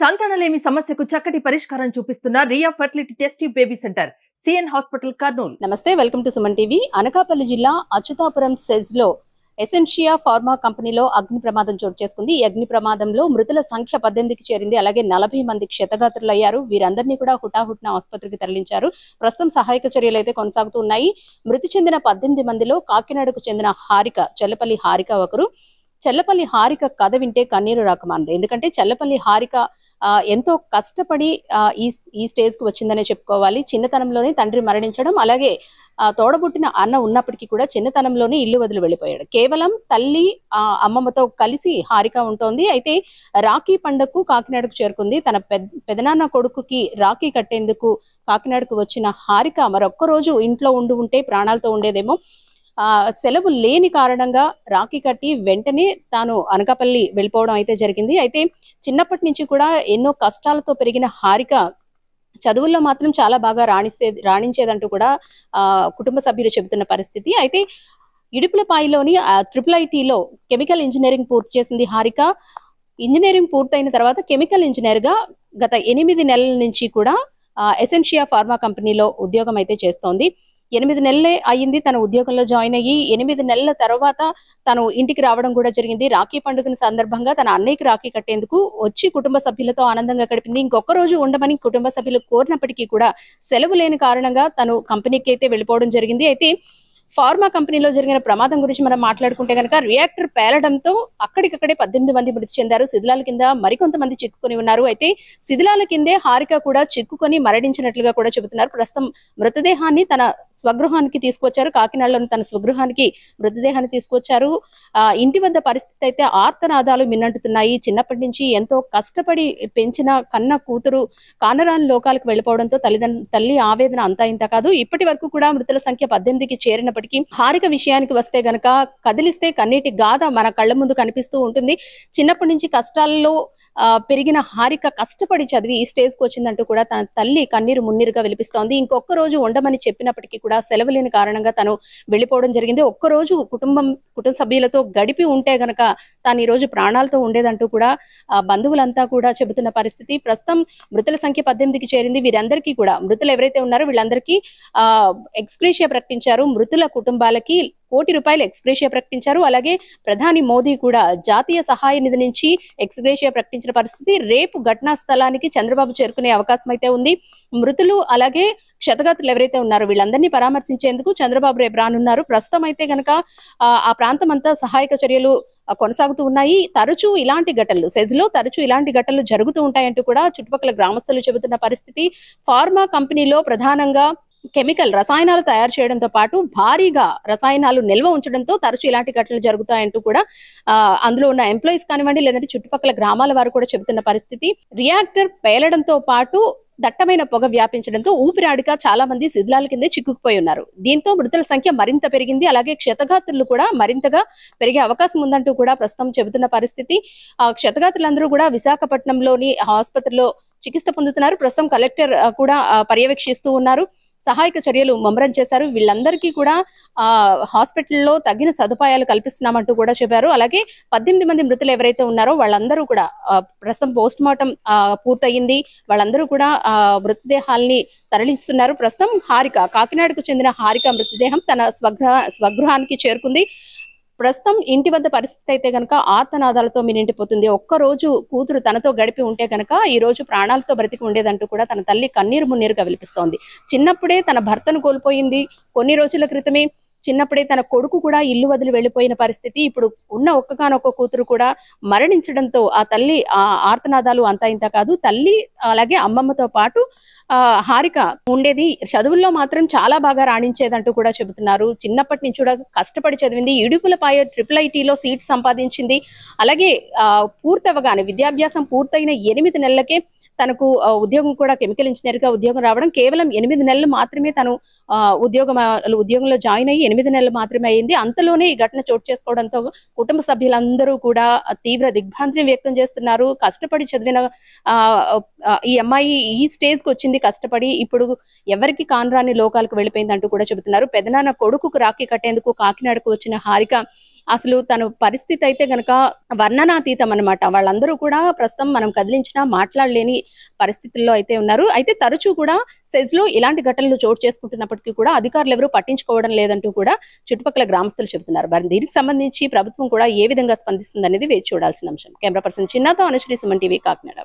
సంతానలేమి సమస్యకు చక్కటి పరిష్కారం చూపిస్తున్న Riya fertility test baby centre CN hospital Kurnool. నమస్తే, welcome to Suman TV. Anakapalli జిల్లా అచ్యుతాపురం సెజ్ లో ఎసెన్షియా ఫార్మా కంపెనీలో అగ్ని ప్రమాదం చోటు చేసుకుంది. ఈ అగ్ని ప్రమాదంలో మృతుల సంఖ్య 18కి చేరింది. అలాగే 40 మంది క్షతగాత్రులయ్యారు. వీరందరినీ కూడా హుటాహుటిన ఆసుపత్రికి తరలించారు. ప్రస్తుతం సహాయక చర్యలు అయితే కొనసాగుతున్నాయి. మృతి చెందిన 18 మందిలో కాకినాడకు చెందిన హారిక, చెల్లపల్లి హారిక ఒకరు. చెల్లపల్లి హారిక కథ వింటే కన్నీరు రాకమానదు. ఎందుకంటే చెల్లపల్లి హారిక ఎంతో కష్టపడి ఈ స్టేజ్ కు వచ్చిందనే చెప్పుకోవాలి. చిన్నతనంలోనే తండ్రి మరణించడం, అలాగే తోడబుట్టిన అన్న ఉన్నప్పటికీ కూడా చిన్నతనంలోనే ఇల్లు వదిలి వెళ్ళిపోయాడు. కేవలం తల్లి అమ్మమ్మతో కలిసి హారిక ఉంటోంది. అయితే రాఖీ పండుగకు కాకినాడకు చేరుకుంది. తన పెదనాన్న కొడుకుకి రాఖీ కట్టేందుకు కాకినాడకు వచ్చిన హారిక మరొక్క రోజు ఇంట్లో ఉంటే ప్రాణాలతో ఉండేదేమో. సెలవు లేని కారణంగా రాఖీ కట్టి వెంటనే తాను అనకాపల్లి వెళ్ళిపోవడం అయితే జరిగింది. అయితే చిన్నప్పటి నుంచి కూడా ఎన్నో కష్టాలతో పెరిగిన హారిక చదువుల్లో మాత్రం చాలా బాగా రాణించేదంటూ కూడా కుటుంబ సభ్యులు చెబుతున్న పరిస్థితి. అయితే ఇడుపులపాయలోని IIITలో కెమికల్ ఇంజనీరింగ్ పూర్తి చేసింది హారిక. ఇంజనీరింగ్ పూర్తయిన తర్వాత కెమికల్ ఇంజనీర్ గా గత 8 నెలల నుంచి కూడా ఎసెన్షియా ఫార్మా కంపెనీలో ఉద్యోగం అయితే చేస్తోంది. 8 నెలలే అయ్యింది తన ఉద్యోగంలో జాయిన్ అయ్యి. 8 నెలల తర్వాత తను ఇంటికి రావడం కూడా జరిగింది. రాఖీ పండుగ సందర్భంగా తన అన్నయ్యకి రాఖీ కట్టేందుకు వచ్చి కుటుంబ సభ్యులతో ఆనందంగా గడిపింది. ఇంకొక రోజు ఉండమని కుటుంబ సభ్యులు కోరినప్పటికీ కూడా సెలవు లేని కారణంగా తను కంపెనీకి అయితే వెళ్ళిపోవడం జరిగింది. అయితే ఫార్మా కంపెనీలో జరిగిన ప్రమాదం గురించి మనం మాట్లాడుకుంటే కనుక రియాక్టర్ పేలడంతో అక్కడికక్కడే 18 మంది మృతి చెందారు. శిథిలాల కింద మరికొంతమంది చిక్కుకొని ఉన్నారు. అయితే శిథిలాల కిందే హారిక కూడా చిక్కుకొని మరణించినట్లుగా కూడా చెబుతున్నారు. ప్రస్తుతం మృతదేహాన్ని తన స్వగృహానికి తీసుకొచ్చారు. కాకినాడలోని తన స్వగృహానికి మృతదేహాన్ని తీసుకొచ్చారు. ఇంటి వద్ద పరిస్థితి అయితే ఆర్తనాదాలు మిన్నంటుతున్నాయి. చిన్నప్పటి నుంచి ఎంతో కష్టపడి పెంచిన కన్న కూతురు కానరాని లోకాలకు వెళ్ళిపోవడంతో తల్లి ఆవేదన అంతా ఇంత కాదు. ఇప్పటి వరకు కూడా మృతుల సంఖ్య 18కి చేరినప్పటికీ హారిక విషయానికి వస్తే గనక కదిలిస్తే కన్నీటి గాథ మన కళ్ళ ముందు కనిపిస్తూ ఉంటుంది. చిన్నప్పటి నుంచి కష్టాల్లో పెరిగిన హారిక కష్టపడి చదివి ఈ స్టేజ్ కు వచ్చిందంటూ కూడా తన తల్లి కన్నీరు మున్నీరుగా విలిపిస్తోంది. ఇంకొక రోజు ఉండమని చెప్పినప్పటికీ కూడా సెలవు లేని కారణంగా తను వెళ్ళిపోవడం జరిగింది. ఒక్కరోజు కుటుంబ సభ్యులతో గడిపి ఉంటే గనక తాను ఈ రోజు ప్రాణాలతో ఉండేదంటూ కూడా బంధువులంతా కూడా చెబుతున్న పరిస్థితి. ప్రస్తుతం మృతుల సంఖ్య 18కి చేరింది. వీరందరికీ కూడా మృతులు ఎవరైతే ఉన్నారో వీళ్ళందరికీ ఎక్స్గ్రేషియా ప్రకటించారు. మృతుల కుటుంబాలకి ₹1,00,00,000 ఎక్స్గ్రేషియా ప్రకటించారు. అలాగే ప్రధాని మోదీ కూడా జాతీయ సహాయ నిధి నుంచి ఎక్స్గ్రేషియా ప్రకటించిన పరిస్థితి. రేపు ఘటనా స్థలానికి చంద్రబాబు చేరుకునే అవకాశం అయితే ఉంది. మృతులు అలాగే క్షతగాత్రులు ఎవరైతే ఉన్నారో వీళ్ళందరినీ పరామర్శించేందుకు చంద్రబాబు రేపు రానున్నారు. ప్రస్తుతం అయితే గనక ఆ ప్రాంతం అంతా సహాయక చర్యలు కొనసాగుతూ ఉన్నాయి. తరచూ ఇలాంటి ఘటనలు సెజ్లో ఇలాంటి ఘటనలు జరుగుతూ ఉంటాయంటూ కూడా చుట్టుపక్కల గ్రామస్తులు చెబుతున్న పరిస్థితి. ఫార్మా కంపెనీలో ప్రధానంగా కెమికల్ రసాయనాలు తయారు చేయడంతో పాటు భారీగా రసాయనాలు నిల్వ ఉంచడంతో తరచూ ఇలాంటి ఘటనలు జరుగుతాయంటూ కూడా అందులో ఉన్న ఎంప్లాయీస్ కానివ్వండి, లేదంటే చుట్టుపక్కల గ్రామాల వారు కూడా చెబుతున్న పరిస్థితి. రియాక్టర్ పేలడంతో పాటు దట్టమైన పొగ వ్యాపించడంతో ఊపిరాడక చాలా మంది శిథిలాల కిందే చిక్కుకుపోయి ఉన్నారు. దీంతో మృతుల సంఖ్య మరింత పెరిగింది. అలాగే క్షతగాత్రులు కూడా మరింతగా పెరిగే అవకాశం ఉందంటూ కూడా ప్రస్తుతం చెబుతున్న పరిస్థితి. క్షతగాత్రులందరూ కూడా విశాఖపట్నంలోని ఆసుపత్రిలో చికిత్స పొందుతున్నారు. ప్రస్తుతం కలెక్టర్ కూడా పర్యవేక్షిస్తూ ఉన్నారు. సహాయక చర్యలు ముమ్మరం చేశారు. వీళ్ళందరికీ కూడా హాస్పిటల్లో తగిన సదుపాయాలు కల్పిస్తున్నామంటూ కూడా చెప్పారు. అలాగే 18 మంది మృతులు ఎవరైతే ఉన్నారో వాళ్ళందరూ కూడా ప్రస్తుతం పోస్ట్ మార్టం పూర్తయింది. వాళ్ళందరూ కూడా మృతదేహాల్ని తరలిస్తున్నారు. ప్రస్తుతం హారిక, కాకినాడకు చెందిన హారిక మృతదేహం తన స్వగృహానికి చేరుకుంది. ప్రస్తుతం ఇంటి వద్ద పరిస్థితి అయితే గనక ఆర్తనాదాలతో మినింటిపోతుంది. ఒక్కరోజు కూతురు తనతో గడిపి ఉంటే గనక ఈ రోజు ప్రాణాలతో బ్రతికి ఉండేదంటూ కూడా తన తల్లి కన్నీరు మున్నీరుగా విలిపిస్తోంది. చిన్నప్పుడే తన భర్తను కోల్పోయింది. కొన్ని రోజుల క్రితమే చిన్నప్పుడే తన కొడుకు కూడా ఇల్లు వదిలి వెళ్ళిపోయిన పరిస్థితి. ఇప్పుడు ఉన్న ఒక్కగానొక్క కూతురు కూడా మరణించడంతో ఆ తల్లి ఆర్తనాదాలు అంతా ఇంత కాదు. తల్లి అలాగే అమ్మమ్మతో పాటు హారిక ఉండేది. చదువుల్లో మాత్రం చాలా బాగా రాణించేదంటూ కూడా చెబుతున్నారు. చిన్నప్పటి నుంచి కూడా కష్టపడి చదివింది. ఇడుపులపాయ IIITలో సీట్ సంపాదించింది. అలాగే పూర్తవగానే విద్యాభ్యాసం పూర్తయిన 8 నెలలకే తనకు ఉద్యోగం కూడా కెమికల్ ఇంజనీర్ గా ఉద్యోగం రావడం. కేవలం 8 నెలలు మాత్రమే తను ఉద్యోగంలో జాయిన్ అయ్యి 8 నెలలు మాత్రమే అయింది. అంతలోనే ఈ ఘటన చోటు చేసుకోవడంతో కుటుంబ సభ్యులందరూ కూడా తీవ్ర దిగ్భ్రాంతిని వ్యక్తం చేస్తున్నారు. కష్టపడి చదివిన ఈ అమ్మాయి ఈ స్టేజ్ కి వచ్చింది కష్టపడి, ఇప్పుడు ఎవరికి కానరాని లోకాలకు వెళ్ళిపోయింది అంటూ కూడా చెబుతున్నారు. పెదనాన్న కొడుకుకు రాఖీ కట్టేందుకు కాకినాడకు వచ్చిన హారిక అసలు తన పరిస్థితి అయితే గనక వర్ణనాతీతం అన్నమాట. వాళ్ళందరూ కూడా ప్రస్తుతం మనం కదిలించినా మాట్లాడలేని పరిస్థితుల్లో అయితే ఉన్నారు. అయితే తరచూ కూడా సెజ్ లో ఇలాంటి ఘటనలు చోటు చేసుకుంటున్నప్పటికీ కూడా అధికారులు ఎవరూ పట్టించుకోవడం లేదంటూ కూడా చుట్టుపక్కల గ్రామస్తులు చెబుతున్నారు. మరి దీనికి సంబంధించి ప్రభుత్వం కూడా ఏ విధంగా స్పందిస్తుంది అనేది వేచి చూడాల్సిన అంశం. కెమెరా పర్సన్ చిన్నతో అనుశ్రీ, సుమన్ టీవీ, కాకినాడ.